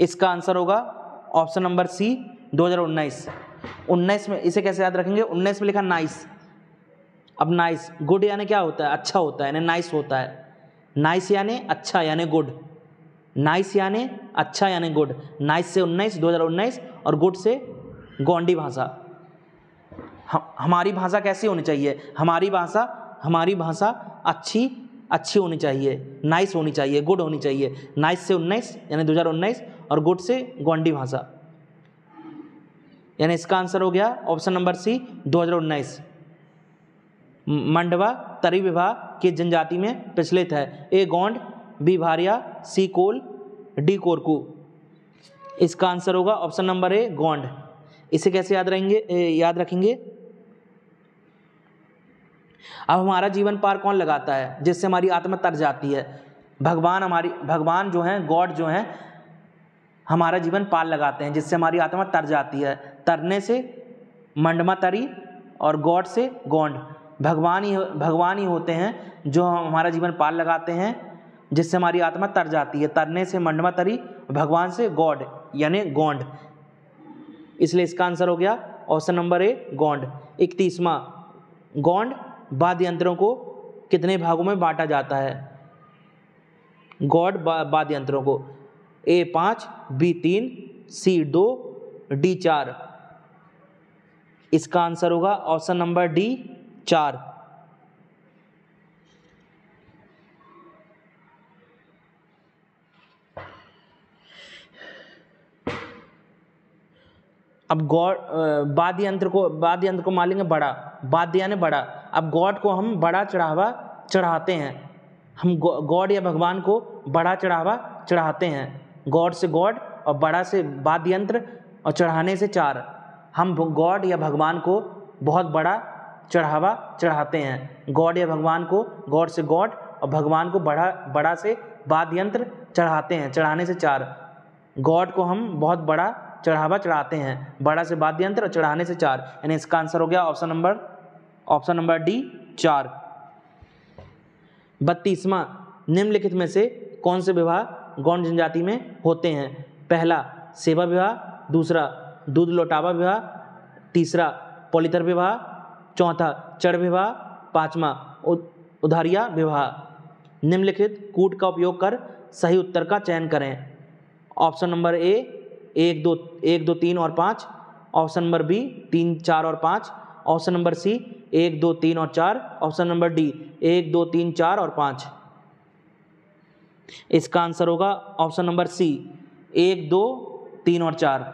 इसका आंसर होगा ऑप्शन नंबर सी 2019। 19 में इसे कैसे याद रखेंगे, 19 में लिखा नाइस। अब नाइस गुड यानी क्या होता है, अच्छा होता है, यानी नाइस होता है। नाइस यानी अच्छा यानी गुड, नाइस यानी अच्छा यानी गुड। नाइस से 19 2019 और गुड से गोंडी भाषा। हमारी भाषा कैसी होनी चाहिए, हमारी भाषा अच्छी होनी चाहिए, नाइस होनी चाहिए, गुड होनी चाहिए। नाइस से 19 यानी 2019 और गुड से गोंडी भाषा, यानी इसका आंसर हो गया ऑप्शन नंबर सी 2019। मंडवा तरी विवाह की जनजाति में प्रचलित है, ए गोंड, बी भारिया, सी कोल, डी कोरकू। इसका आंसर होगा ऑप्शन नंबर ए गोंड। इसे कैसे याद रखेंगे। अब हमारा जीवन पार कौन लगाता है, जिससे हमारी आत्मा तर जाती है। भगवान जो हैं, गॉड जो हैं, हमारा जीवन पार लगाते हैं, जिससे हमारी आत्मा तर जाती है। तरने से मंडमा तरी और गॉड से गोंड। भगवान ही होते हैं जो हमारा जीवन पार लगाते हैं, जिससे हमारी आत्मा तर जाती है। तरने से मंडमा तरी, भगवान से गॉड यानी गोंड। इसलिए इसका आंसर हो गया ऑप्शन नंबर ए गोंड। 31वां, गोंड वाद्य यंत्रों को कितने भागों में बांटा जाता है। गॉड वाद्य यंत्रों को, ए 5, बी 3, सी 2, डी 4। इसका आंसर होगा ऑप्शन नंबर डी 4। अब गॉड वाद्य यंत्र को मान लेंगे बड़ा, वाद्य यानी बड़ा। अब गॉड को हम बड़ा चढ़ावा चढ़ाते हैं, हम गॉड या भगवान को बड़ा चढ़ावा चढ़ाते हैं। गॉड से गॉड और बड़ा से वाद्य यंत्र और चढ़ाने से 4। हम गॉड या भगवान को बहुत बड़ा चढ़ावा चढ़ाते हैं। गॉड या भगवान को, गॉड से गॉड और भगवान को बड़ा से वाद्य यंत्र चढ़ाते हैं, चढ़ाने से 4। गॉड को हम बहुत बड़ा चढ़ावा चढ़ाते हैं, बड़ा से वाद्य यंत्र और चढ़ाने से 4, यानी इसका आंसर हो गया ऑप्शन नंबर डी 4। 32वां, निम्नलिखित में से कौन से विवाह गौंड जनजाति में होते हैं। पहला सेवा विवाह, दूसरा दूध लौटावा विवाह, तीसरा पॉलितर विवाह, चौथा चढ़ विवाह, पांचवा उधारिया विवाह। निम्नलिखित कूट का उपयोग कर सही उत्तर का चयन करें। ऑप्शन नंबर ए 1 2 3 और 5, ऑप्शन नंबर बी 3 4 और 5, ऑप्शन नंबर सी 1 2 3 और 4, ऑप्शन नंबर डी 1 2 3 4 और 5। इसका आंसर होगा ऑप्शन नंबर सी 1 2 3 और 4,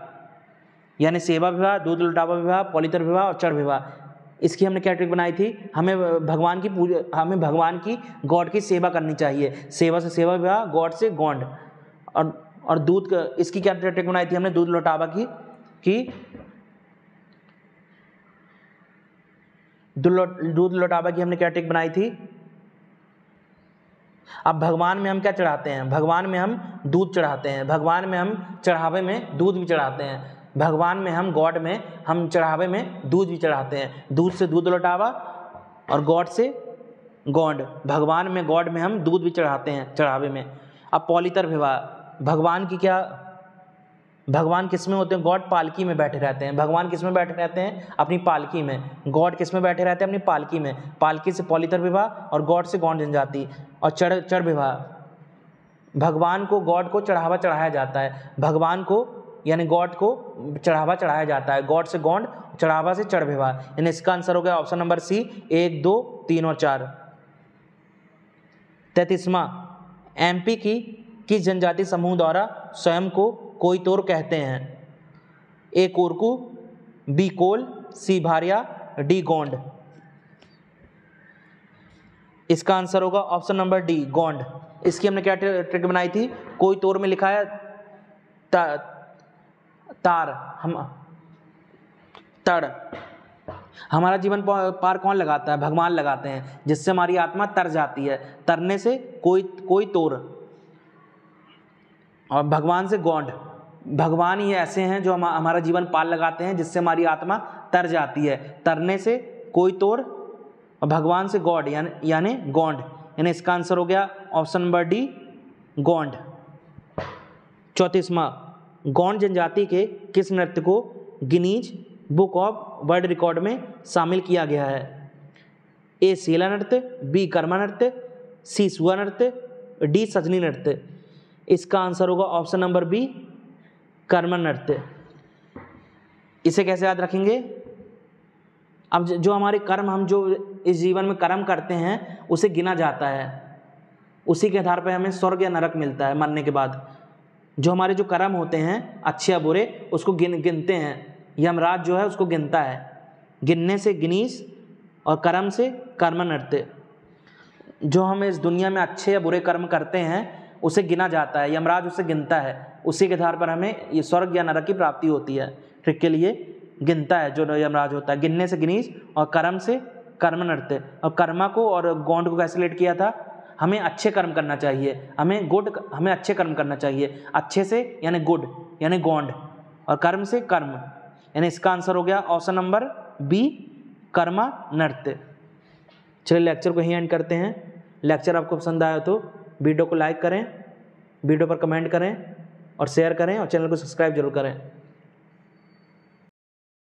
यानी सेवा विवाह, दूध लौटावा विवाह, पॉलितर विवाह और चढ़ विवाह। इसकी हमने क्या ट्रिक बनाई थी, हमें भगवान की गॉड की सेवा करनी चाहिए। सेवा से सेवा विवाह, गॉड से गॉड। और दूध का, इसकी क्या ट्रिक बनाई थी हमने, दूध लौटावा की दूध लौटावा की हमने क्या ट्रिक बनाई थी। अब भगवान में हम क्या चढ़ाते हैं, भगवान में हम दूध चढ़ाते हैं, भगवान में हम चढ़ावे में दूध भी चढ़ाते हैं, भगवान में हम गॉड में हम चढ़ावे में दूध भी चढ़ाते हैं। दूध से दूध लौटावा और गॉड से गॉड। भगवान में गॉड में हम दूध भी चढ़ाते हैं चढ़ावे में। अब पॉलितर विवाह, भगवान किस में होते हैं, गॉड पालकी में बैठे रहते हैं। भगवान किस में बैठे रहते हैं, अपनी पालकी में। गॉड किस में बैठे रहते हैं, अपनी पालकी में। पालकी से पॉलितर विवाह और गॉड से गौंड जनजाति। और चढ़ विवाह, भगवान को गॉड को चढ़ावा चढ़ाया जाता है, भगवान को यानी गॉड को चढ़ावा चढ़ाया जाता है। गॉड से गौंड, चढ़ावा से चढ़ विवाह, यानी इसका आंसर हो गया ऑप्शन नंबर सी 1 2 3 और 4। 33वां, एमपी की किस जनजाति समूह द्वारा स्वयं को कोई तोर कहते हैं। ए कोरकू, बी कोल, सी भारिया, डी गोंड। इसका आंसर होगा ऑप्शन नंबर डी गोंड। इसकी हमने क्या ट्रिक बनाई थी, कोई तोर में लिखा है तड़। हमारा जीवन पार कौन लगाता है, भगवान लगाते हैं, जिससे हमारी आत्मा तर जाती है। तरने से कोई तोर और भगवान से गॉड। भगवान ही ऐसे हैं जो हमारा जीवन पार लगाते हैं, जिससे हमारी आत्मा तर जाती है। तरने से कोई तोर और भगवान से गॉड यानी गॉड, यानी इसका आंसर हो गया ऑप्शन नंबर डी गोंड। 34वां, गोंड जनजाति के किस नृत्य को Guinness book of world record में शामिल किया गया है? ए सेला नृत्य, बी कर्मा नृत्य, सी सुआ नृत्य, डी सजनी नृत्य। इसका आंसर होगा ऑप्शन नंबर बी कर्मा नृत्य। इसे कैसे याद रखेंगे? अब जो हमारे कर्म, हम जो इस जीवन में कर्म करते हैं उसे गिना जाता है, उसी के आधार पर हमें स्वर्ग या नरक मिलता है मरने के बाद। जो हमारे जो कर्म होते हैं अच्छे या बुरे उसको गिनते हैं, यमराज जो है उसको गिनता है। गिनने से गिनीस और कर्म से कर्म नृत्य। जो हम इस दुनिया में अच्छे या बुरे कर्म करते हैं उसे गिना जाता है, यमराज उसे गिनता है, उसी के आधार पर हमें ये स्वर्ग या नरक की प्राप्ति होती है। ट्रिक के लिए गिनता है जो यमराज होता है, गिनने से गिनीस और कर्म से कर्म नृत्य। और कर्मा को और गोंड को कैसे रिलेट किया था? हमें अच्छे कर्म करना चाहिए, हमें अच्छे कर्म करना चाहिए। अच्छे से यानी गुड यानी गोंड, और कर्म से कर्म, यानी इसका आंसर हो गया ऑप्शन नंबर बी कर्मा नृत्य। चलिए लेक्चर को यहीं एंड करते हैं। लेक्चर आपको पसंद आया तो वीडियो को लाइक करें, वीडियो पर कमेंट करें और शेयर करें और चैनल को सब्सक्राइब जरूर करें।